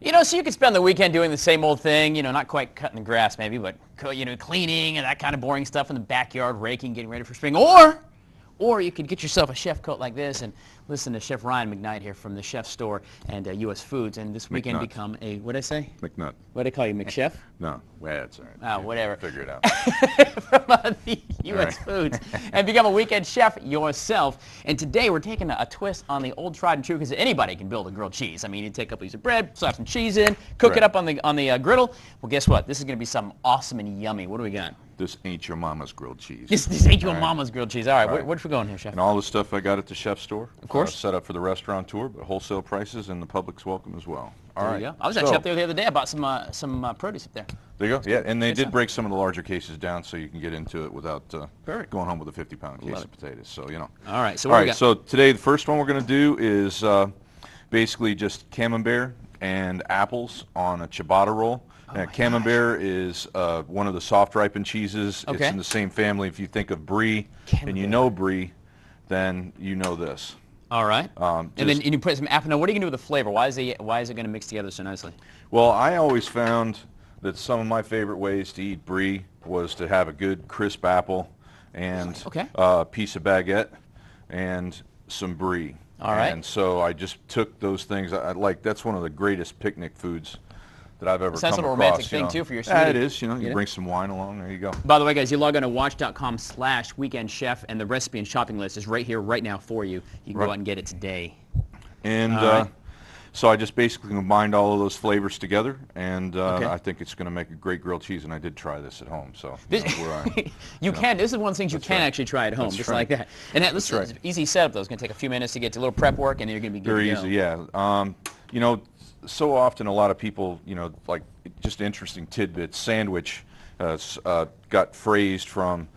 You know, so you could spend the weekend doing the same old thing, you know, not quite cutting the grass maybe, but, you know, cleaning and that kind of boring stuff in the backyard, raking, getting ready for spring. Or you could get yourself a chef coat like this and listen to Chef Ryan McNutt here from the Chef Store and U.S. Foods, and this weekend McNutt. become a, what'd I say? McNutt. What'd I call you, McChef? No, well, that's all right. Oh, whatever. Figure it out. From the U.S. Foods, and become a weekend chef yourself. And today we're taking a twist on the old tried and true, because anybody can build a grilled cheese. I mean, you take a piece of bread, slap some cheese in, cook it up on the griddle. Well, guess what? This is going to be something awesome and yummy. What do we got? This ain't your mama's grilled cheese. This ain't your mama's grilled cheese. All right, where's we going here, Chef? And all the stuff I got at the Chef Store. Of course. Set up for the restaurateur, but wholesale prices, and the public's welcome as well. All There right. you go. I was at Chef there the other day. I bought some produce up there. There you go. Yeah, and they Good did stuff. break some of the larger cases down so you can get into it without Perfect. going home with a 50-pound case Love of potatoes. So, you know. All right, so All what do we right, got? so today the first one we're going to do is basically just camembert and apples on a ciabatta roll. Now, camembert is one of the soft ripened cheeses. Okay. It's in the same family. If you think of brie, and you know brie, then you know this. All right. And then just- you put some apple. Now, what are you going to do with the flavor? Why is it going to mix together so nicely? Well, I always found that some of my favorite ways to eat brie was to have a good crisp apple and Okay. a piece of baguette and some brie. All right. And so I just took those things. I like, that's one of the greatest picnic foods that I've ever Sounds come like a across. romantic thing, you know. too, for your Yeah, it sweetie. is. You know, you Yeah. bring some wine along. There you go. By the way, guys, you log on to watch.com/weekendchef, and the recipe and shopping list is right here, right now for you. You can go out and get it today. And All right. so I just basically combined all of those flavors together, and Okay. I think it's going to make a great grilled cheese. And I did try this at home, so This, you know, where I, you can. This is one of the things you That's can right. actually try at home, That's just right. like that. And that, this That's is right. easy setup, though. It's going to take a few minutes to get to a little prep work, and then you're going to be good very to go. easy, yeah. You know, so often a lot of people, you know, like just interesting tidbits. Sandwich got phrased from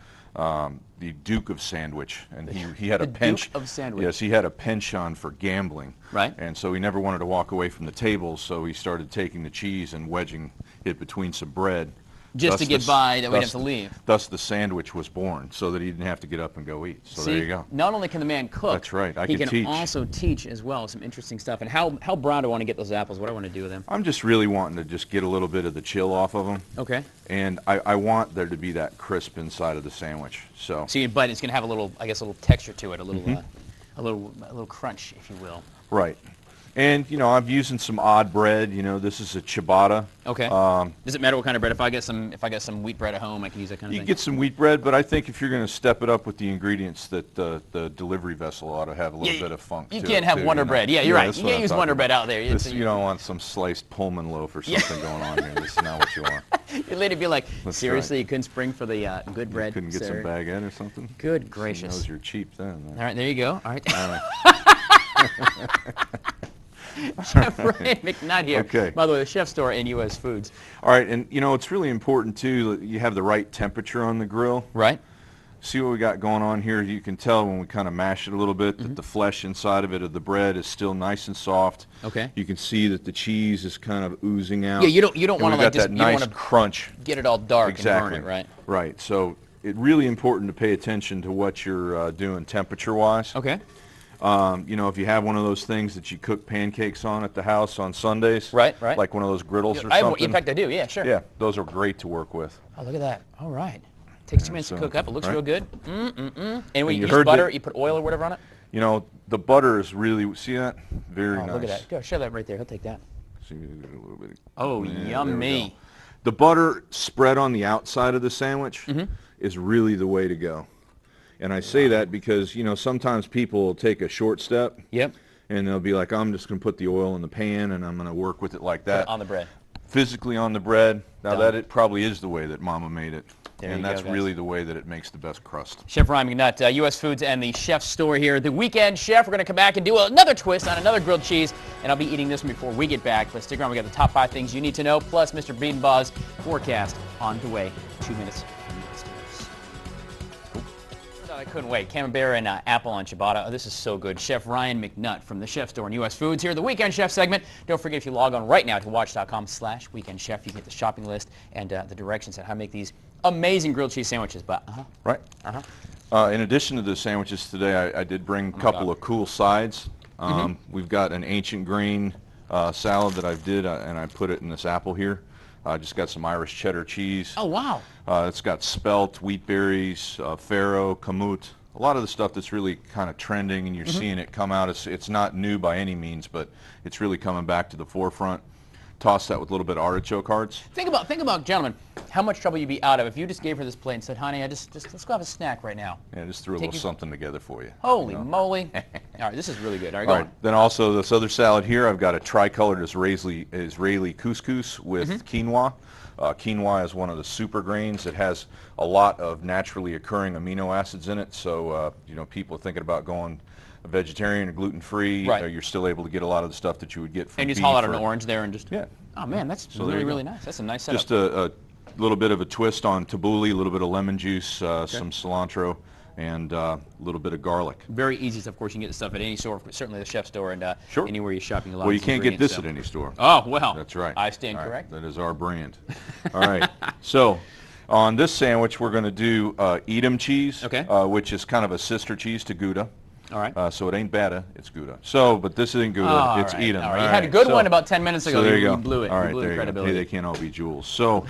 the Duke of Sandwich, and he had a The penchant. Duke of Sandwich. Yes, he had a penchant for gambling. Right. And so he never wanted to walk away from the table, so he started taking the cheese and wedging it between some bread. Just to Thus get the- by, that we'd thus have to leave. Thus the sandwich was born, so that he didn't have to get up and go eat. So See, there you go. not only can the man cook, That's right. I he can can teach. also teach as well, some interesting stuff. And how brown do I want to get those apples? What do I want to do with them? I'm just really wanting to just get a little bit of the chill off of them. Okay. And I want there to be that crisp inside of the sandwich. So But it's going to have a little, I guess, a little texture to it, a little crunch, if you will. right. And you know, I'm using some odd bread. You know, this is a ciabatta. Okay. Does it matter what kind of bread? If I get some wheat bread at home, I can use that kind of You thing. can get some wheat bread, but I think if you're going to step it up with the ingredients, that the delivery vessel ought to have a little bit of funk. You to can't it, have too, Wonder you know? Bread. Yeah, you're right. that's You what can't I'm use talking Wonder about. Bread out there. This, you don't want some sliced Pullman loaf or something going on here. This is not what you want. Your lady be like, That's seriously, right. you couldn't spring for the good bread, Couldn't get sir? some baguette or something? Good She gracious. knows you're cheap then. All right, there you go. All right. All right. Chef Ryan McNutt here. Okay. By the way, the Chef Store and U.S. Foods. All right, and you know, it's really important too that you have the right temperature on the grill. Right. See what we got going on here? You can tell when we kind of mash it a little bit that the flesh inside of it of the bread is still nice and soft. Okay. You can see that the cheese is kind of oozing out. Yeah, you don't And want to we've like got just that you don't nice want to crunch. get it all dark Exactly. and burn it, right? Right. So it's really important to pay attention to what you're doing temperature-wise. Okay. You know, if you have one of those things that you cook pancakes on at the house on Sundays, Right. like one of those griddles or I have, something. in fact, I do. Yeah, sure. Yeah, those are great to work with. Oh, look at that. All right. Takes 2 minutes to so, cook up. It looks right. real good. And when you you use heard butter, that- you put oil or whatever on it. You know, the butter is really, see that? Very Oh, nice. look at that. Go, share that right there. He'll take that. See, a little bit. Oh, Yeah, there we yummy. go. The butter spread on the outside of the sandwich is really the way to go. And I say that because, you know, sometimes people will take a short step Yep. and they'll be like, I'm just going to put the oil in the pan and I'm going to work with it like that. On the bread. Physically on the bread. Now Done. that it probably is the way that Mama made it. There and you that's go, guys. really the way that it makes the best crust. Chef Ryan McNutt, U.S. Foods and the Chef Store here. The Weekend Chef. We're going to come back and do another twist on another grilled cheese, and I'll be eating this one before we get back. But stick around. We got the top 5 things you need to know, plus Mr. Beanbaugh's forecast on the way. 2 minutes. I couldn't wait. Camembert and apple on ciabatta. Oh, this is so good. Chef Ryan McNutt from the Chef Store and U.S. Foods here. The Weekend Chef segment. Don't forget, if you log on right now to watch.com/weekendchef, you can get the shopping list and the directions on how to make these amazing grilled cheese sandwiches. But Right. In addition to the sandwiches today, I did bring a couple of cool sides. We've got an ancient grain salad that I did, and I put it in this apple here. I just got some Irish cheddar cheese. Oh, wow. It's got spelt, wheat berries, farro, kamut. A lot of the stuff that's really kind of trending, and you're seeing it come out. It's not new by any means, but it's really coming back to the forefront. Toss that with a little bit of artichoke hearts. Think about, gentlemen, how much trouble you'd be out of if you just gave her this plate and said, honey, let's go have a snack right now. Yeah, just threw a little something together for you. Holy moly. All right, this is really good. All right, go on. Then also this other salad here, I've got a tricolored Israeli couscous with quinoa. Quinoa is one of the super grains. It has a lot of naturally occurring amino acids in it, so you know, people thinking about going vegetarian or gluten-free, you're still able to get a lot of the stuff that you would get from beef. And you just haul out an orange there and just... Yeah. Oh, man, that's really nice. That's a nice setup. Just a little bit of a twist on tabbouleh, a little bit of lemon juice, some cilantro, and a little bit of garlic. Very easy stuff. Of course, you can get this stuff at any store, certainly the chef store, and anywhere you're shopping. Well, you can't get this at any store. Oh, well. That's right. I stand correct. That is our brand. All right. So on this sandwich, we're going to do Edam cheese, which is kind of a sister cheese to Gouda. All right. So it ain't Bata, it's Gouda. So, but this isn't Gouda, it's Edam. All right. You had a good one about 10 minutes ago. So there you go. You blew it. All right, you blew there credibility. you go. Hey, they can't all be jewels. So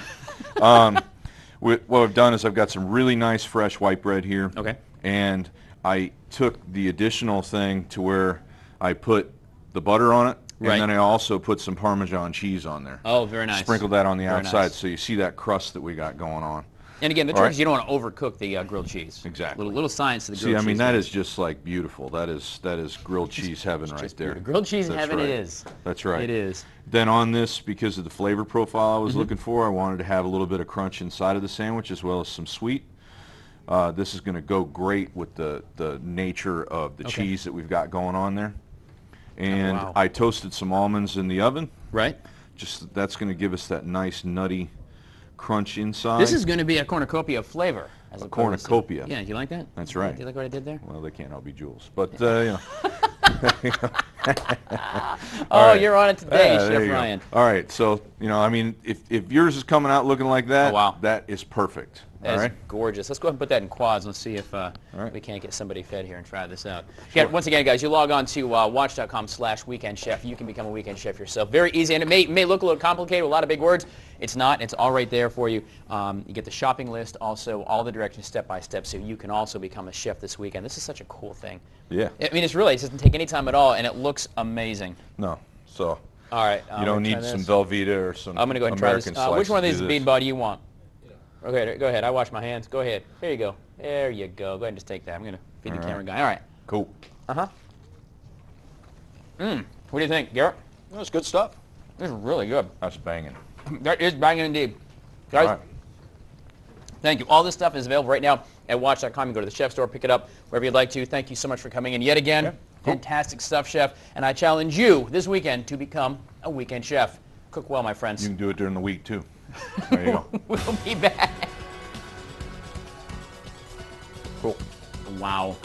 what I've done is I've got some really nice fresh white bread here. Okay. And I took the additional thing to where I put the butter on it. And then I also put some Parmesan cheese on there. Oh, very nice. Sprinkled that on the outside so you see that crust that we got going on. And again, the trick is you don't want to overcook the grilled cheese. Exactly. Little science to the grilled cheese. See, I mean, that is just like beautiful. That is grilled cheese heaven right there. Grilled cheese heaven it is. That's right. It is. Then on this, because of the flavor profile I was looking for, I wanted to have a little bit of crunch inside of the sandwich as well as some sweet. This is going to go great with the nature of the cheese that we've got going on there. And I toasted some almonds in the oven. Right. Just that's going to give us that nice nutty crunch inside. This is going to be a cornucopia of flavor. A cornucopia. Yeah, do you like that? That's right. Do you like what I did there? Well, they can't all be jewels, but you know. You're on it today, Chef Ryan. All right, so you know, I mean, if yours is coming out looking like that, that is perfect. That is gorgeous. Let's go ahead and put that in quads. Let's see if we can't get somebody fed here and try this out. Sure. Once again, guys, you log on to watch.com/weekendchef. You can become a weekend chef yourself. Very easy, and it may look a little complicated with a lot of big words. It's not. It's all right there for you. You get the shopping list, also all the directions step by step, so you can also become a chef this weekend. This is such a cool thing. Yeah. I mean, it doesn't take any time at all, and it looks amazing. No. So. All right. You don't need some Velveeta or some. I'm going to go ahead and try this. Which one of these beanbag do you want? Okay, go ahead. I wash my hands. Go ahead. There you go. There you go. Go ahead and just take that. I'm going to feed the camera guy. All right. Cool. What do you think, Garrett? That's good stuff. This is really good. That's banging. That is banging indeed. Guys, thank you. All this stuff is available right now at watch.com. You go to the chef store, pick it up wherever you'd like to. Thank you so much for coming in yet again. Fantastic stuff, Chef. And I challenge you this weekend to become a weekend chef. Cook well, my friends. You can do it during the week, too. There you go. We'll be back. Cool. Wow.